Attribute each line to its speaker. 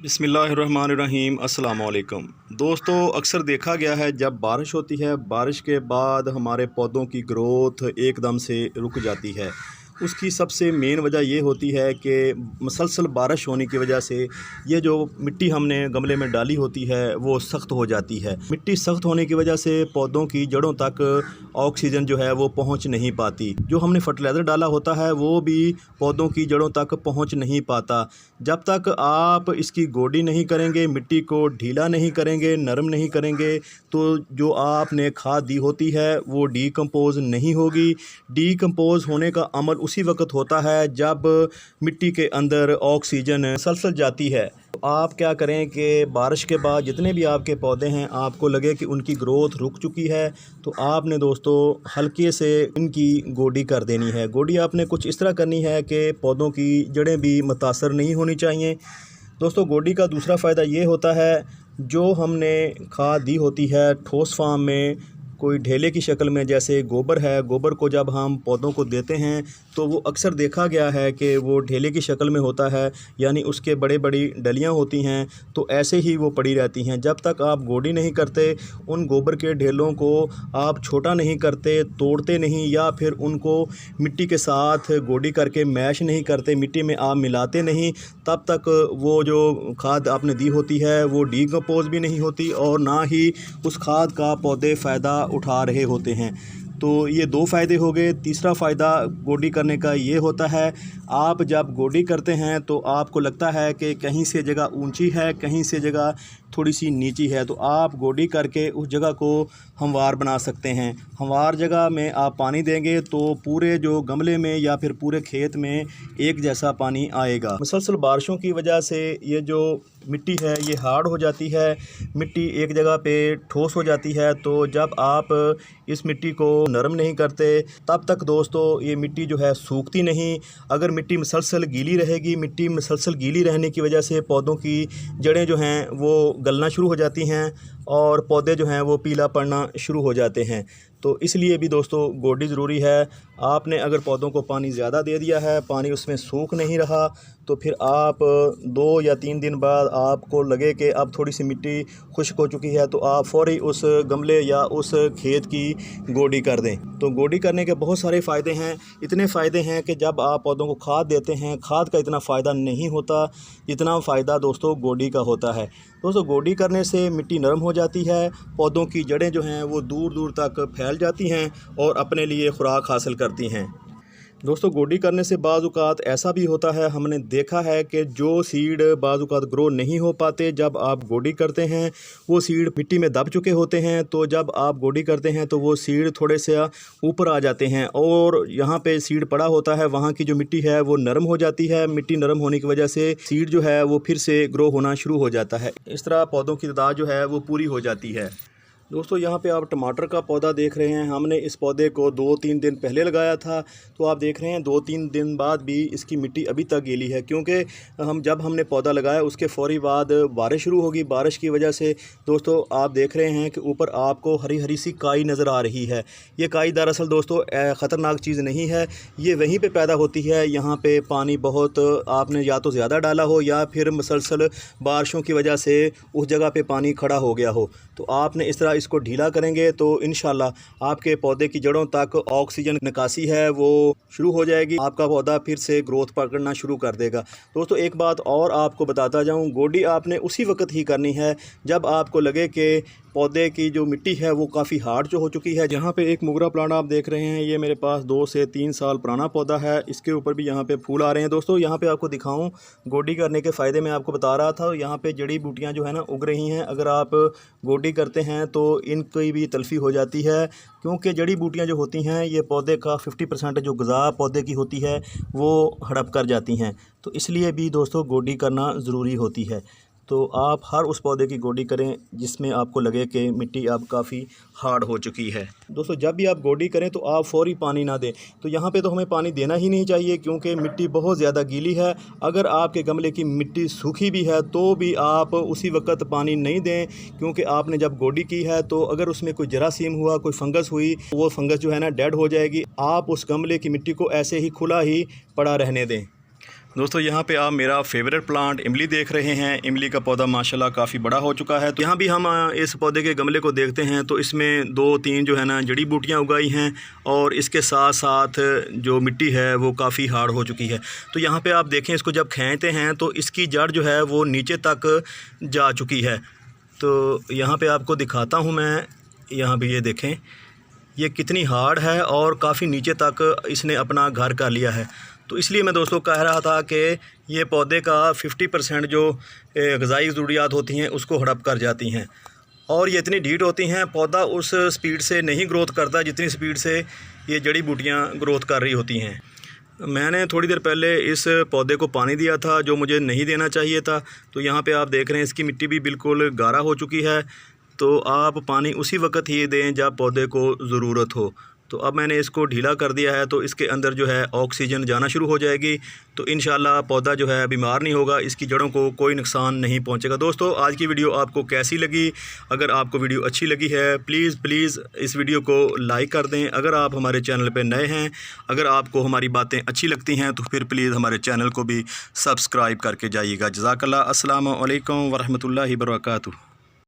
Speaker 1: बिस्मिल्लाहिर्रहमानिर्रहीम अस्सलाम वालेकुम दोस्तों। अक्सर देखा गया है जब बारिश होती है, बारिश के बाद हमारे पौधों की ग्रोथ एकदम से रुक जाती है। उसकी सबसे मेन वजह ये होती है कि मुसलसल बारिश होने की वजह से ये जो मिट्टी हमने गमले में डाली होती है वो सख्त हो जाती है। मिट्टी सख्त होने की वजह से पौधों की जड़ों तक ऑक्सीजन जो है वो पहुंच नहीं पाती। जो हमने फर्टिलाइज़र डाला होता है वो भी पौधों की जड़ों तक पहुंच नहीं पाता। जब तक आप इसकी गोडी नहीं करेंगे, मिट्टी को ढीला नहीं करेंगे, नरम नहीं करेंगे, तो जो आपने खाद दी होती है वो डीकम्पोज़ नहीं होगी। डीकम्पोज़ होने का अमल उसी वक्त होता है जब मिट्टी के अंदर ऑक्सीजन मुसलसल जाती है। तो आप क्या करें कि बारिश के बाद जितने भी आपके पौधे हैं आपको लगे कि उनकी ग्रोथ रुक चुकी है, तो आपने दोस्तों हल्के से इनकी गोडी कर देनी है। गोडी आपने कुछ इस तरह करनी है कि पौधों की जड़ें भी मुतासर नहीं होनी चाहिए। दोस्तों गोडी का दूसरा फ़ायदा ये होता है, जो हमने खाद दी होती है ठोस फार्म में, कोई ढेले की शक्ल में, जैसे गोबर है, गोबर को जब हम पौधों को देते हैं तो वो अक्सर देखा गया है कि वो ढेले की शक्ल में होता है, यानी उसके बड़ी बड़ी डलियां होती हैं, तो ऐसे ही वो पड़ी रहती हैं। जब तक आप गोडी नहीं करते, उन गोबर के ढेलों को आप छोटा नहीं करते, तोड़ते नहीं, या फिर उनको मिट्टी के साथ गोडी करके मैश नहीं करते, मिट्टी में आप मिलाते नहीं, तब तक वो जो खाद आपने दी होती है वो डीकम्पोज़ भी नहीं होती और ना ही उस खाद का पौधे फ़ायदा उठा रहे होते हैं। तो ये दो फ़ायदे हो गए। तीसरा फ़ायदा गोडी करने का ये होता है, आप जब गोडी करते हैं तो आपको लगता है कि कहीं से जगह ऊंची है, कहीं से जगह थोड़ी सी नीची है, तो आप गोडी करके उस जगह को हमवार बना सकते हैं। हमवार जगह में आप पानी देंगे तो पूरे जो गमले में या फिर पूरे खेत में एक जैसा पानी आएगा। मुसलसल बारिशों की वजह से ये जो मिट्टी है ये हार्ड हो जाती है, मिट्टी एक जगह पे ठोस हो जाती है। तो जब आप इस मिट्टी को नरम नहीं करते तब तक दोस्तों ये मिट्टी जो है सूखती नहीं। अगर मिट्टी मुसलसल गीली रहेगी, मिट्टी मुसलसल गीली रहने की वजह से पौधों की जड़ें जो हैं वो गलना शुरू हो जाती हैं और पौधे जो हैं वो पीला पड़ना शुरू हो जाते हैं। तो इसलिए भी दोस्तों गोडी ज़रूरी है। आपने अगर पौधों को पानी ज़्यादा दे दिया है, पानी उसमें सूख नहीं रहा, तो फिर आप 2 या 3 दिन बाद आपको लगे कि अब थोड़ी सी मिट्टी खुश्क हो चुकी है, तो आप फ़ौरी उस गमले या उस खेत की गोडी कर दें। तो गोडी करने के बहुत सारे फ़ायदे हैं। इतने फ़ायदे हैं कि जब आप पौधों को खाद देते हैं, खाद का इतना फ़ायदा नहीं होता जितना फ़ायदा दोस्तों गोडी का होता है। दोस्तों गोडी करने से मिट्टी नरम हो जाती है, पौधों की जड़ें जो हैं वो दूर दूर तक फैल जाती हैं और अपने लिए खुराक हासिल करती हैं। दोस्तों गोडी करने से बाज़ औक़ात ऐसा भी होता है, हमने देखा है कि जो सीड बाज़ औक़ात ग्रो नहीं हो पाते, जब आप गोडी करते हैं वो सीड मिट्टी में दब चुके होते हैं, तो जब आप गोडी करते हैं तो वो सीड थोड़े से ऊपर आ जाते हैं और यहाँ पे सीड पड़ा होता है, वहाँ की जो मिट्टी है वो नरम हो जाती है। मिट्टी नरम होने की वजह से सीड जो है वो फिर से ग्रो होना शुरू हो जाता है। इस तरह पौधों की तादाद जो है वो पूरी हो जाती है। दोस्तों यहाँ पे आप टमाटर का पौधा देख रहे हैं। हमने इस पौधे को 2-3 दिन पहले लगाया था, तो आप देख रहे हैं 2-3 दिन बाद भी इसकी मिट्टी अभी तक गीली है, क्योंकि जब हमने पौधा लगाया उसके फ़ौरी बाद बारिश शुरू होगी। बारिश की वजह से दोस्तों आप देख रहे हैं कि ऊपर आपको हरी हरी सी काई नज़र आ रही है। ये काई दरअसल दोस्तों ख़तरनाक चीज़ नहीं है, ये वहीं पर पैदा होती है। यहाँ पर पानी बहुत आपने या तो ज़्यादा डाला हो या फिर मुसलसल बारिशों की वजह से उस जगह पर पानी खड़ा हो गया हो, तो आपने इस तरह इसको ढीला करेंगे तो इंशाल्लाह आपके पौधे की जड़ों तक ऑक्सीजन निकासी है वो शुरू हो जाएगी, आपका पौधा फिर से ग्रोथ पकड़ना शुरू कर देगा। दोस्तों एक बात और आपको बताता जाऊं, गोडी आपने उसी वक्त ही करनी है जब आपको लगे कि पौधे की जो मिट्टी है वो काफ़ी हार्ड जो हो चुकी है। यहाँ पे एक मोगरा प्लांट आप देख रहे हैं, ये मेरे पास 2 से 3 साल पुराना पौधा है, इसके ऊपर भी यहाँ पे फूल आ रहे हैं। दोस्तों यहाँ पे आपको दिखाऊं गोडी करने के फ़ायदे मैं आपको बता रहा था। यहाँ पे जड़ी बूटियाँ जो है ना उग रही हैं। अगर आप गोडी करते हैं तो इनकी भी तलफ़ी हो जाती है, क्योंकि जड़ी बूटियाँ जो होती हैं ये पौधे का 50% जो ग़िज़ा पौधे की होती है वो हड़प कर जाती हैं। तो इसलिए भी दोस्तों गोडी करना ज़रूरी होती है। तो आप हर उस पौधे की गोडी करें जिसमें आपको लगे कि मिट्टी अब काफ़ी हार्ड हो चुकी है। दोस्तों जब भी आप गोडी करें तो आप फ़ौरी पानी ना दें। तो यहाँ पे तो हमें पानी देना ही नहीं चाहिए, क्योंकि मिट्टी बहुत ज़्यादा गीली है। अगर आपके गमले की मिट्टी सूखी भी है तो भी आप उसी वक्त पानी नहीं दें, क्योंकि आपने जब गोडी की है तो अगर उसमें कोई जरासीम हुआ, कोई फंगस हुई, वो फंगस जो है ना डेड हो जाएगी। आप उस गमले की मिट्टी को ऐसे ही खुला ही पड़ा रहने दें। दोस्तों यहाँ पे आप मेरा फेवरेट प्लांट इमली देख रहे हैं। इमली का पौधा माशाल्लाह काफ़ी बड़ा हो चुका है। तो यहाँ भी हम इस पौधे के गमले को देखते हैं तो इसमें 2-3 जो है ना जड़ी बूटियाँ उगाई हैं और इसके साथ साथ जो मिट्टी है वो काफ़ी हार्ड हो चुकी है। तो यहाँ पे आप देखें, इसको जब खींचते हैं तो इसकी जड़ जो है वो नीचे तक जा चुकी है। तो यहाँ पर आपको दिखाता हूँ मैं। यहाँ पर ये देखें ये कितनी हार्ड है और काफ़ी नीचे तक इसने अपना घर कर लिया है। तो इसलिए मैं दोस्तों कह रहा था कि ये पौधे का 50% जो ग़िज़ाई ज़रूरियात होती हैं उसको हड़प कर जाती हैं और ये इतनी ढीठ होती हैं, पौधा उस स्पीड से नहीं ग्रोथ करता जितनी स्पीड से ये जड़ी बूटियाँ ग्रोथ कर रही होती हैं। मैंने थोड़ी देर पहले इस पौधे को पानी दिया था जो मुझे नहीं देना चाहिए था। तो यहाँ पे आप देख रहे हैं इसकी मिट्टी भी बिल्कुल गाढ़ा हो चुकी है। तो आप पानी उसी वक्त ही दें जब पौधे को ज़रूरत हो। तो अब मैंने इसको ढीला कर दिया है तो इसके अंदर जो है ऑक्सीजन जाना शुरू हो जाएगी। तो इंशाल्लाह पौधा जो है बीमार नहीं होगा, इसकी जड़ों को कोई नुकसान नहीं पहुंचेगा। दोस्तों आज की वीडियो आपको कैसी लगी? अगर आपको वीडियो अच्छी लगी है प्लीज़ इस वीडियो को लाइक कर दें। अगर आप हमारे चैनल पर नए हैं, अगर आपको हमारी बातें अच्छी लगती हैं तो फिर प्लीज़ हमारे चैनल को भी सब्सक्राइब करके जाइएगा। जज़ाकल्लाह। अस्सलामु अलैकुम वरहमतुल्लाहि वबरकातुहू।